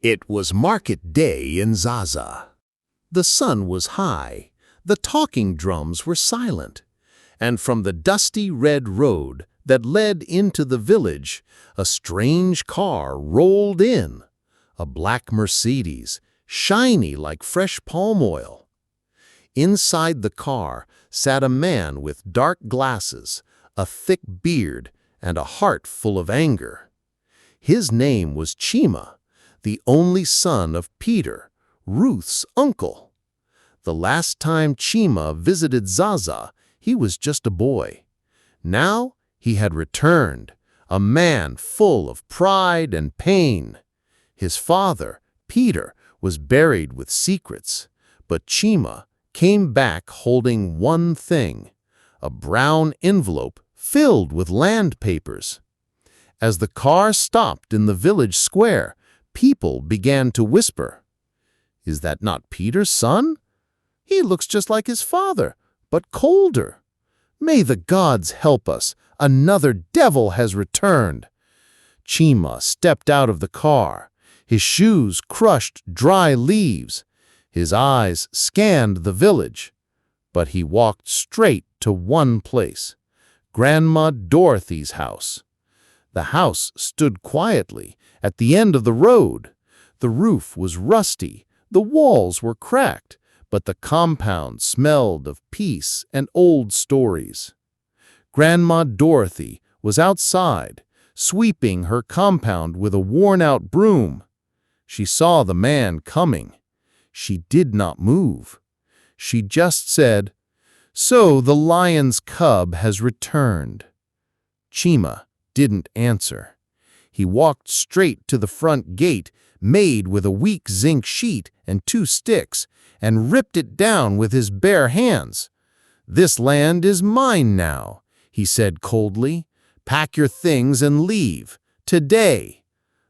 It was market day in Zaza. The sun was high, the talking drums were silent, and from the dusty red road that led into the village, a strange car rolled in, a black Mercedes, shiny like fresh palm oil. Inside the car sat a man with dark glasses, a thick beard, and a heart full of anger. His name was Chima, the only son of Peter, Ruth's uncle. The last time Chima visited Zaza, he was just a boy. Now he had returned, a man full of pride and pain. His father, Peter, was buried with secrets, but Chima came back holding one thing, a brown envelope filled with land papers. As the car stopped in the village square, people began to whisper, "Is that not Peter's son? He looks just like his father, but colder. May the gods help us, another devil has returned." Chima stepped out of the car. His shoes crushed dry leaves. His eyes scanned the village, but he walked straight to one place, Grandma Dorothy's house. The house stood quietly at the end of the road. The roof was rusty, the walls were cracked, but the compound smelled of peace and old stories. Grandma Dorothy was outside, sweeping her compound with a worn-out broom. She saw the man coming. She did not move. She just said, "So the lion's cub has returned." Chima didn't answer. He walked straight to the front gate, made with a weak zinc sheet and 2 sticks, and ripped it down with his bare hands. "This land is mine now," he said coldly. "Pack your things and leave, today."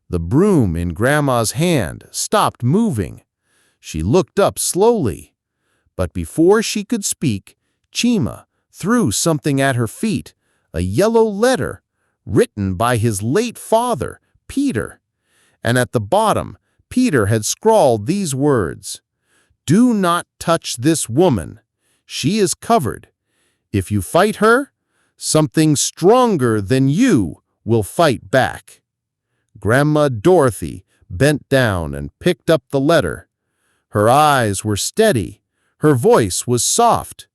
The broom in Grandma's hand stopped moving. She looked up slowly, but before she could speak, Chima threw something at her feet, a yellow letter written by his late father, Peter. And at the bottom, Peter had scrawled these words, "Do not touch this woman. She is covered. If you fight her, something stronger than you will fight back." Grandma Dorothy bent down and picked up the letter. Her eyes were steady. Her voice was soft.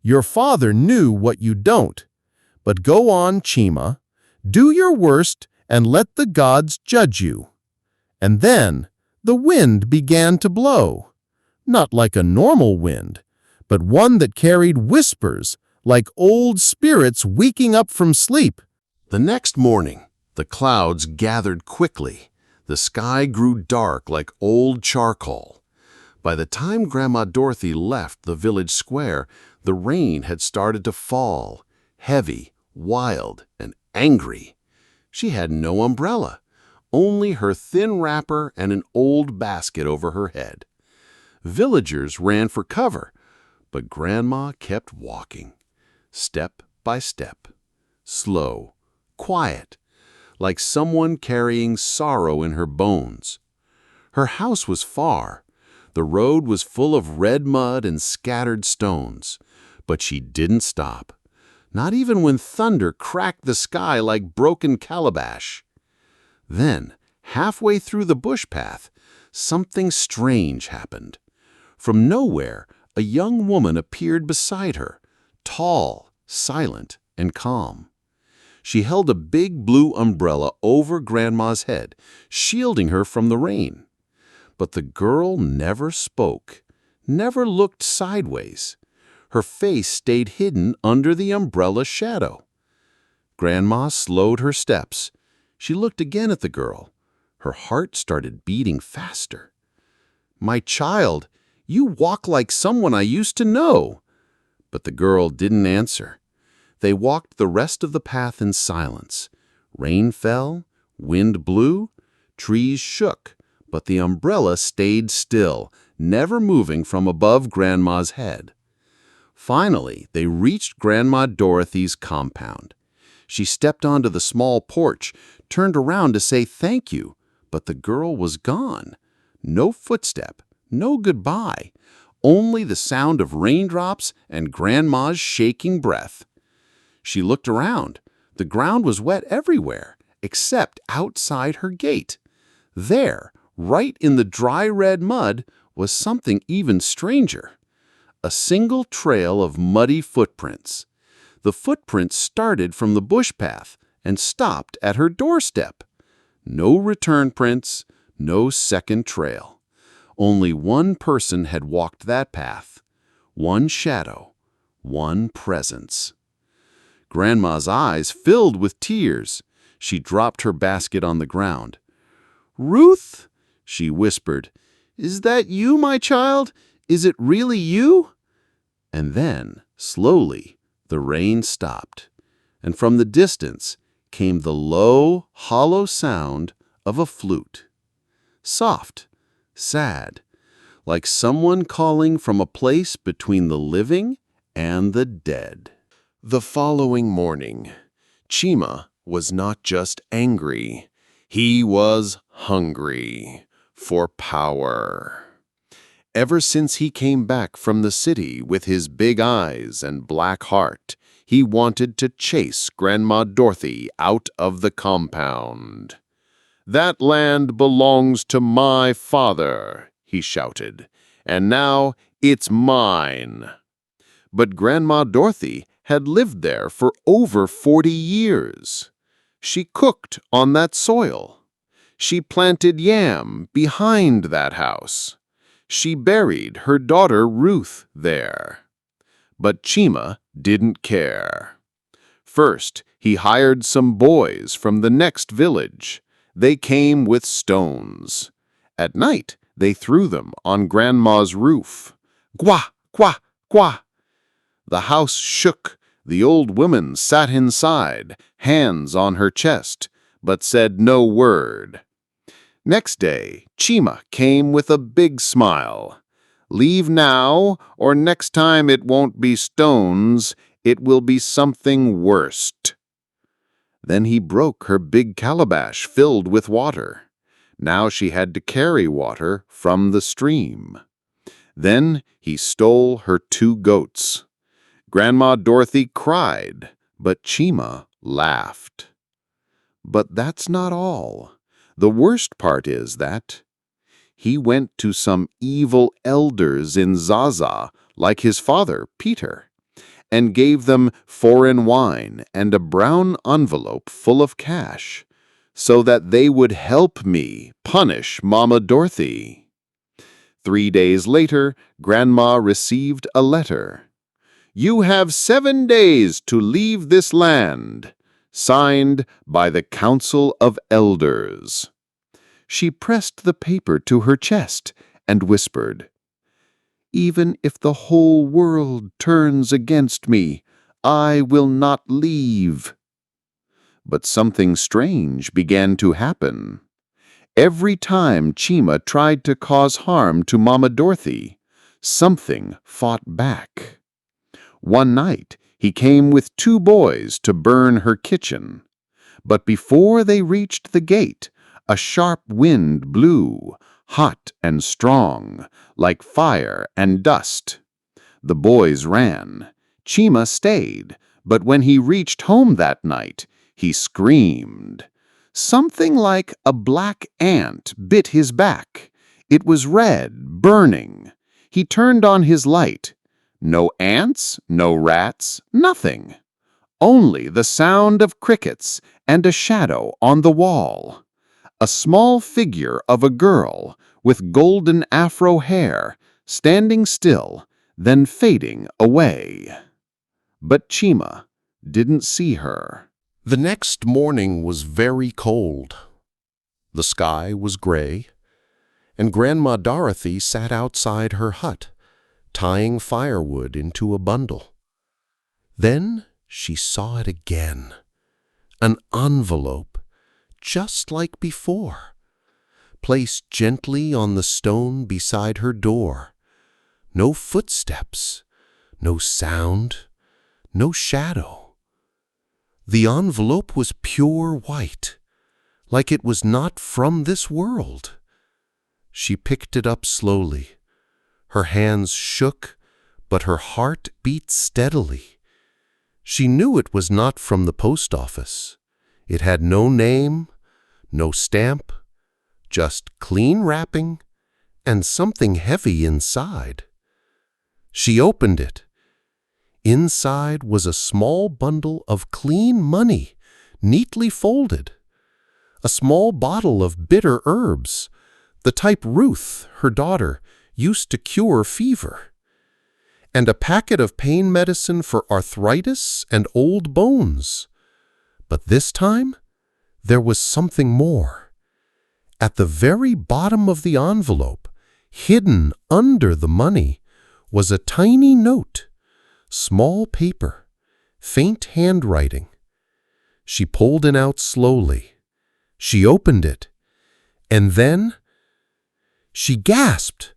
"Your father knew what you don't. But go on, Chima. Do your worst and let the gods judge you." And then the wind began to blow. Not like a normal wind, but one that carried whispers like old spirits waking up from sleep. The next morning, the clouds gathered quickly. The sky grew dark like old charcoal. By the time Grandma Dorothy left the village square, the rain had started to fall, heavy, wild, and angry. She had no umbrella, only her thin wrapper and an old basket over her head. Villagers ran for cover, but Grandma kept walking, step by step, slow, quiet, like someone carrying sorrow in her bones. Her house was far. The road was full of red mud and scattered stones, but she didn't stop, not even when thunder cracked the sky like broken calabash. Then, halfway through the bush path, something strange happened. From nowhere, a young woman appeared beside her, tall, silent, and calm. She held a big blue umbrella over Grandma's head, shielding her from the rain. But the girl never spoke, never looked sideways. Her face stayed hidden under the umbrella's shadow. Grandma slowed her steps. She looked again at the girl. Her heart started beating faster. "My child, you walk like someone I used to know." But the girl didn't answer. They walked the rest of the path in silence. Rain fell, wind blew, trees shook, but the umbrella stayed still, never moving from above Grandma's head. Finally, they reached Grandma Dorothy's compound. She stepped onto the small porch, turned around to say thank you, But the girl was gone. No footstep, no goodbye, only the sound of raindrops and Grandma's shaking breath. She looked around. The ground was wet everywhere, except outside her gate. There, right in the dry red mud, was something even stranger. A single trail of muddy footprints. The footprints started from the bush path and stopped at her doorstep. No return prints, no second trail. Only one person had walked that path. One shadow, one presence. Grandma's eyes filled with tears. She dropped her basket on the ground. "Ruth," she whispered, "is that you, my child? Is it really you?" And then, slowly, the rain stopped, and from the distance came the low, hollow sound of a flute. Soft, sad, like someone calling from a place between the living and the dead. The following morning, Chima was not just angry. He was hungry for power. Ever since he came back from the city with his big eyes and black heart, he wanted to chase Grandma Dorothy out of the compound. "That land belongs to my father," he shouted, "and now it's mine." But Grandma Dorothy had lived there for over 40 years. She cooked on that soil. She planted yam behind that house. She buried her daughter Ruth there. But Chima didn't care. First, he hired some boys from the next village. They came with stones. At night, they threw them on Grandma's roof. Gwa, gwa, gwa. The house shook. The old woman sat inside, hands on her chest, but said no word. Next day, Chima came with a big smile. "Leave now, or next time it won't be stones, it will be something worse." Then he broke her big calabash filled with water. Now she had to carry water from the stream. Then he stole her 2 goats. Grandma Dorothy cried, but Chima laughed. But that's not all. The worst part is that he went to some evil elders in Zaza, like his father, Peter, and gave them foreign wine and a brown envelope full of cash, so that they would help me punish Mama Dorothy. 3 days later, Grandma received a letter. "You have 7 days to leave this land," signed by the Council of Elders. She pressed the paper to her chest and whispered, "Even if the whole world turns against me, I will not leave." But something strange began to happen. Every time Chima tried to cause harm to Mama Dorothy, something fought back. One night, he came with 2 boys to burn her kitchen. But before they reached the gate, a sharp wind blew, hot and strong, like fire and dust. The boys ran. Chima stayed, but when he reached home that night, he screamed. Something like a black ant bit his back. It was red, burning. He turned on his light. No ants, no rats, nothing. Only the sound of crickets and a shadow on the wall. A small figure of a girl with golden afro hair, standing still, then fading away. But Chima didn't see her. The next morning was very cold. The sky was gray, and Grandma Dorothy sat outside her hut, tying firewood into a bundle. Then she saw it again. An envelope, just like before, placed gently on the stone beside her door. No footsteps, no sound, no shadow. The envelope was pure white, like it was not from this world. She picked it up slowly. Her hands shook, but her heart beat steadily. She knew it was not from the post office. It had no name, no stamp, just clean wrapping and something heavy inside. She opened it. Inside was a small bundle of clean money, neatly folded. A small bottle of bitter herbs, the type Ruth, her daughter, used to cure fever. And a packet of pain medicine for arthritis and old bones. But this time, there was something more. At the very bottom of the envelope, hidden under the money, was a tiny note, small paper, faint handwriting. She pulled it out slowly. She opened it, and then she gasped.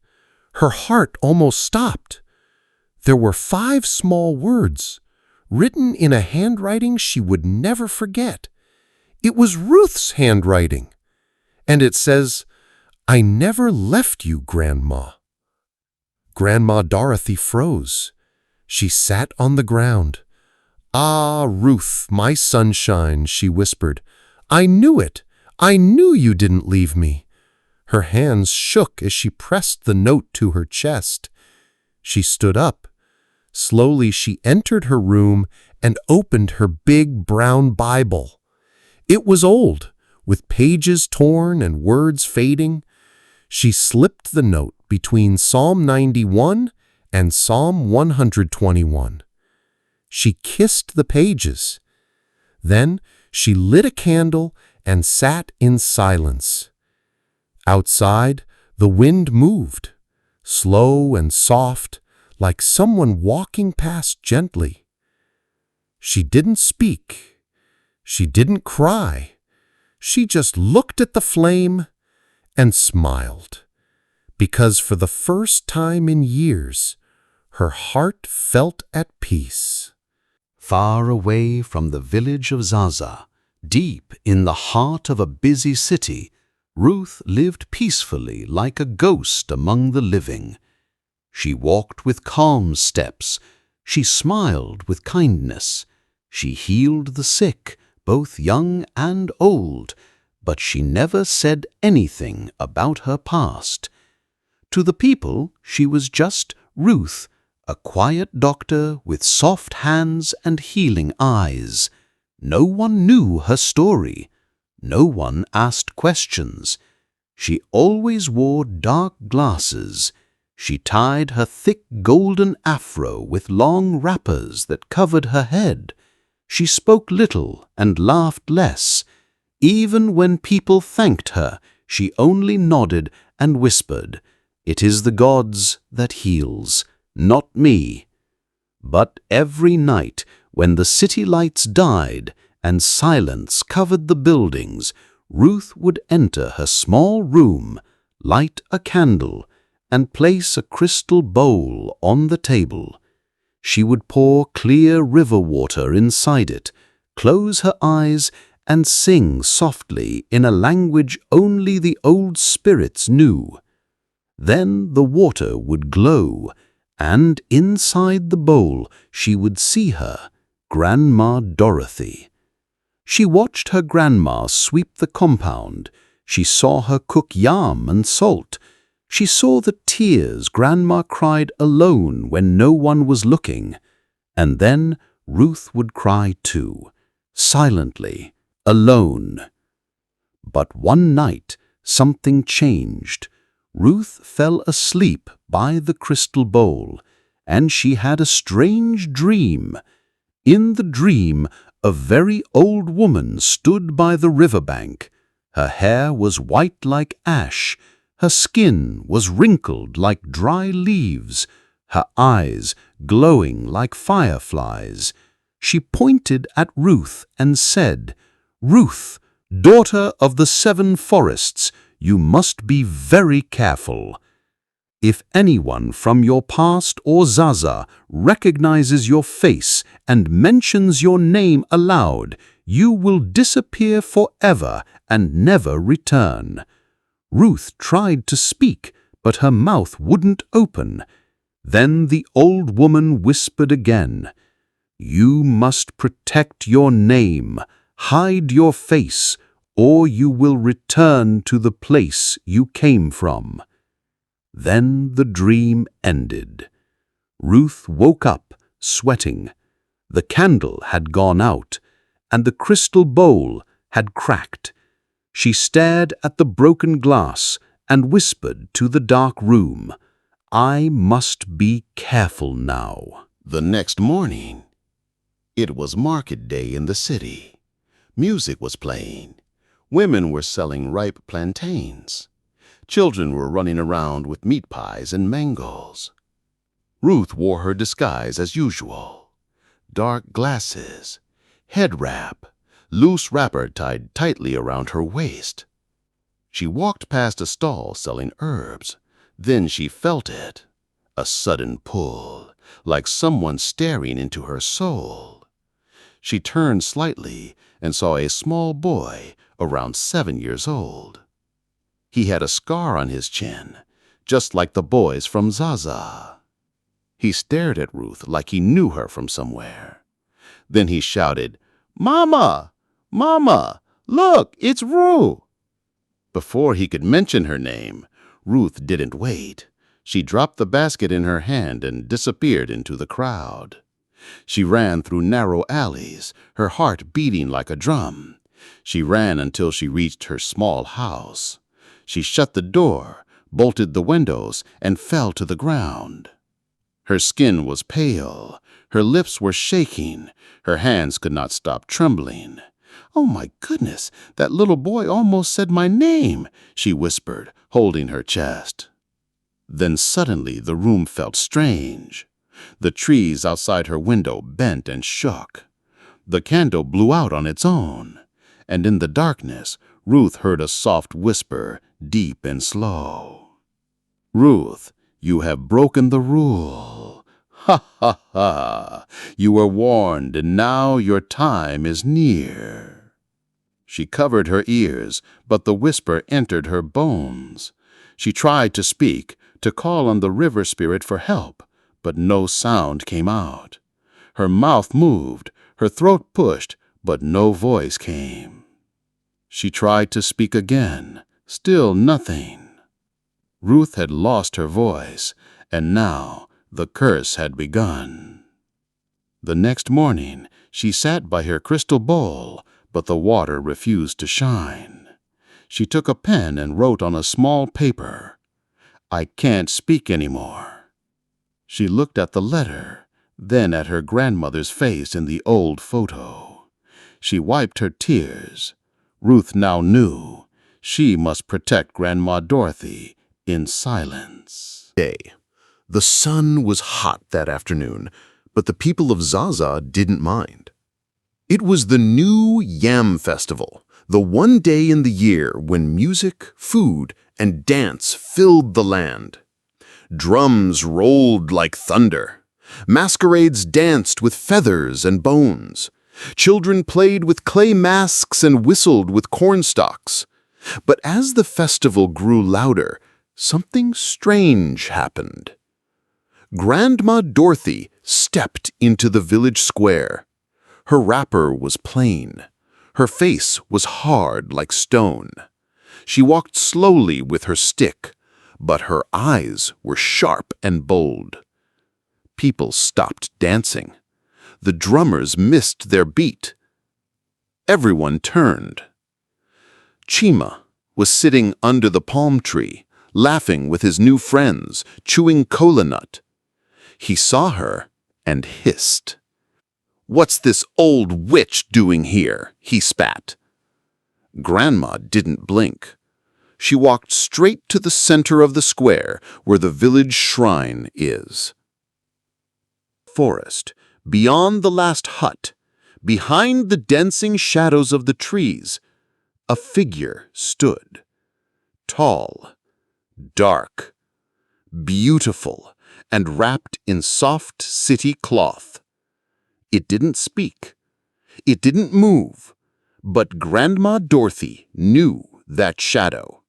Her heart almost stopped. There were 5 small words, written in a handwriting she would never forget. It was Ruth's handwriting, and it says, "I never left you, Grandma." Grandma Dorothy froze. She sat on the ground. "Ah, Ruth, my sunshine," she whispered. "I knew it. I knew you didn't leave me." Her hands shook as she pressed the note to her chest. She stood up. Slowly she entered her room and opened her big brown Bible. It was old, with pages torn and words fading. She slipped the note between Psalm 91 and Psalm 121. She kissed the pages. Then she lit a candle and sat in silence. Outside, the wind moved, slow and soft, like someone walking past gently. She didn't speak. She didn't cry. She just looked at the flame and smiled, because for the first time in years, her heart felt at peace. Far away from the village of Zaza, deep in the heart of a busy city, Ruth lived peacefully like a ghost among the living. She walked with calm steps. She smiled with kindness. She healed the sick, both young and old, but she never said anything about her past. To the people, she was just Ruth, a quiet doctor with soft hands and healing eyes. No one knew her story. No one asked questions. She always wore dark glasses. She tied her thick golden afro with long wrappers that covered her head. She spoke little and laughed less. Even when people thanked her, she only nodded and whispered, "It is the gods that heals, not me." But every night, when the city lights died and silence covered the buildings, Ruth would enter her small room, light a candle, and place a crystal bowl on the table. She would pour clear river water inside it, close her eyes, and sing softly in a language only the old spirits knew. Then the water would glow, and inside the bowl she would see her, Grandma Dorothy. She watched her grandma sweep the compound. She saw her cook yam and salt. She saw the tears Grandma cried alone when no one was looking. And then Ruth would cry too, silently, alone. But one night something changed. Ruth fell asleep by the crystal bowl, and she had a strange dream. In the dream, a very old woman stood by the riverbank. Her hair was white like ash. Her skin was wrinkled like dry leaves, her eyes glowing like fireflies. She pointed at Ruth and said, "Ruth, daughter of the 7 forests, you must be very careful. If anyone from your past or Zaza recognizes your face and mentions your name aloud, You will disappear forever and never return." Ruth tried to speak, but her mouth wouldn't open. Then the old woman whispered again, "You must protect your name, hide your face, or you will return to the place you came from." Then the dream ended. Ruth woke up, sweating. The candle had gone out, and the crystal bowl had cracked. She stared at the broken glass and whispered to the dark room, "I must be careful now." The next morning, it was market day in the city. Music was playing. Women were selling ripe plantains. Children were running around with meat pies and mangoes. Ruth wore her disguise as usual. Dark glasses, head wrap, loose wrapper tied tightly around her waist. She walked past a stall selling herbs. Then she felt it, a sudden pull, like someone staring into her soul. She turned slightly and saw a small boy around 7 years old. He had a scar on his chin, just like the boys from Zaza. He stared at Ruth like he knew her from somewhere. Then he shouted, "Mama! Mama! Look, it's Ruth!" Before he could mention her name, Ruth didn't wait. She dropped the basket in her hand and disappeared into the crowd. She ran through narrow alleys, her heart beating like a drum. She ran until she reached her small house. She shut the door, bolted the windows, and fell to the ground. Her skin was pale, her lips were shaking, her hands could not stop trembling. "Oh my goodness, that little boy almost said my name," she whispered, holding her chest. Then suddenly the room felt strange. The trees outside her window bent and shook. The candle blew out on its own, and in the darkness Ruth heard a soft whisper, deep and slow. "Ruth, you have broken the rule. Ha ha ha! You were warned, and now your time is near." She covered her ears, but the whisper entered her bones. She tried to speak, to call on the river spirit for help, but no sound came out. Her mouth moved, her throat pushed, but no voice came. She tried to speak again, still nothing. Ruth had lost her voice, and now the curse had begun. The next morning, she sat by her crystal bowl, but the water refused to shine. She took a pen and wrote on a small paper, "I can't speak anymore." She looked at the letter, then at her grandmother's face in the old photo. She wiped her tears. Ruth now knew she must protect Grandma Dorothy in silence. The sun was hot that afternoon, but the people of Zaza didn't mind. It was the new Yam Festival, the one day in the year when music, food, and dance filled the land. Drums rolled like thunder. Masquerades danced with feathers and bones. Children played with clay masks and whistled with cornstalks. But as the festival grew louder, something strange happened. Grandma Dorothy stepped into the village square. Her wrapper was plain. Her face was hard like stone. She walked slowly with her stick, but her eyes were sharp and bold. People stopped dancing. The drummers missed their beat. Everyone turned. Chima was sitting under the palm tree, laughing with his new friends, chewing cola nut. He saw her and hissed. "What's this old witch doing here?" he spat. Grandma didn't blink. She walked straight to the center of the square where the village shrine is. Forest, beyond the last hut, behind the dancing shadows of the trees, a figure stood. Tall, dark, beautiful, and wrapped in soft city cloth. It didn't speak. It didn't move, but Grandma Dorothy knew that shadow.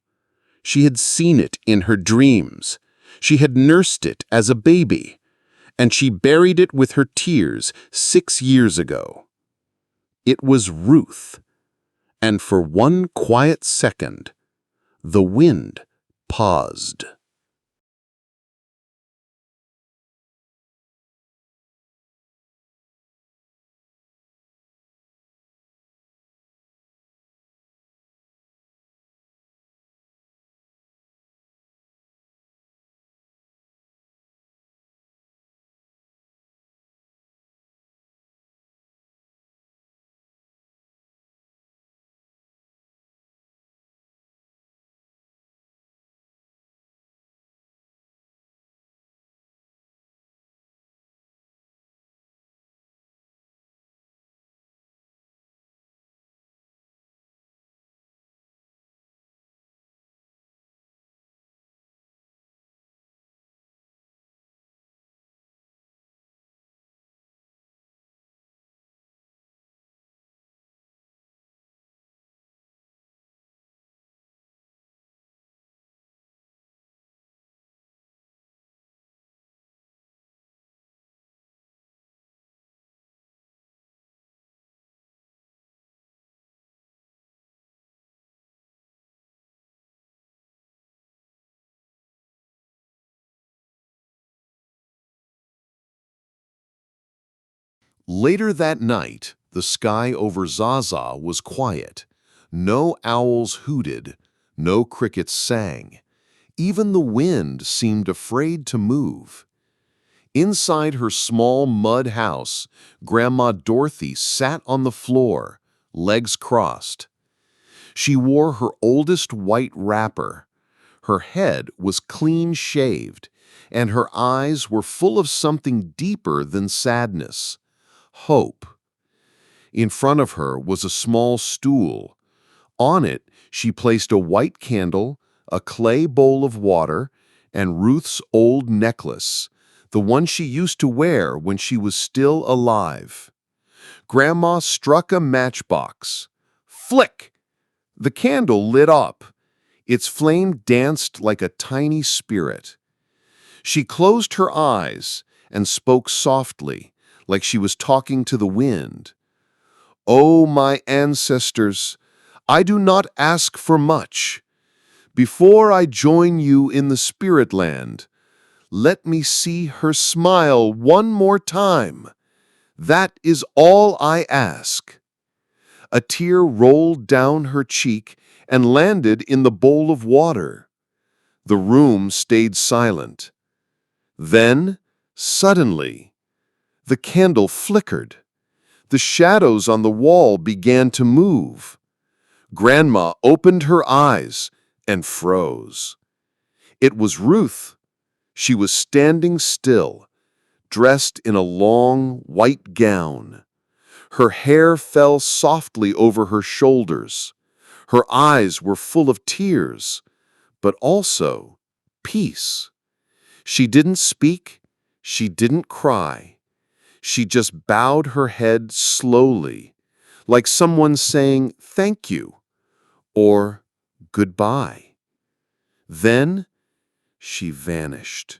She had seen it in her dreams. She had nursed it as a baby, and she buried it with her tears 6 years ago. It was Ruth, and for one quiet second, the wind paused. Later that night, the sky over Zaza was quiet. No owls hooted, no crickets sang. Even the wind seemed afraid to move. Inside her small mud house, Grandma Dorothy sat on the floor, legs crossed. She wore her oldest white wrapper. Her head was clean shaved, and her eyes were full of something deeper than sadness. Hope. In front of her was a small stool. On it, she placed a white candle, a clay bowl of water, and Ruth's old necklace, the one she used to wear when she was still alive. Grandma struck a matchbox. Flick! The candle lit up. Its flame danced like a tiny spirit. She closed her eyes and spoke softly, like she was talking to the wind. "Oh, my ancestors, I do not ask for much. Before I join you in the spirit land, let me see her smile one more time. That is all I ask." A tear rolled down her cheek and landed in the bowl of water. The room stayed silent. Then, suddenly, the candle flickered. The shadows on the wall began to move. Grandma opened her eyes and froze. It was Ruth. She was standing still, dressed in a long white gown. Her hair fell softly over her shoulders. Her eyes were full of tears, but also peace. She didn't speak. She didn't cry. She just bowed her head slowly, like someone saying thank you or goodbye. Then she vanished.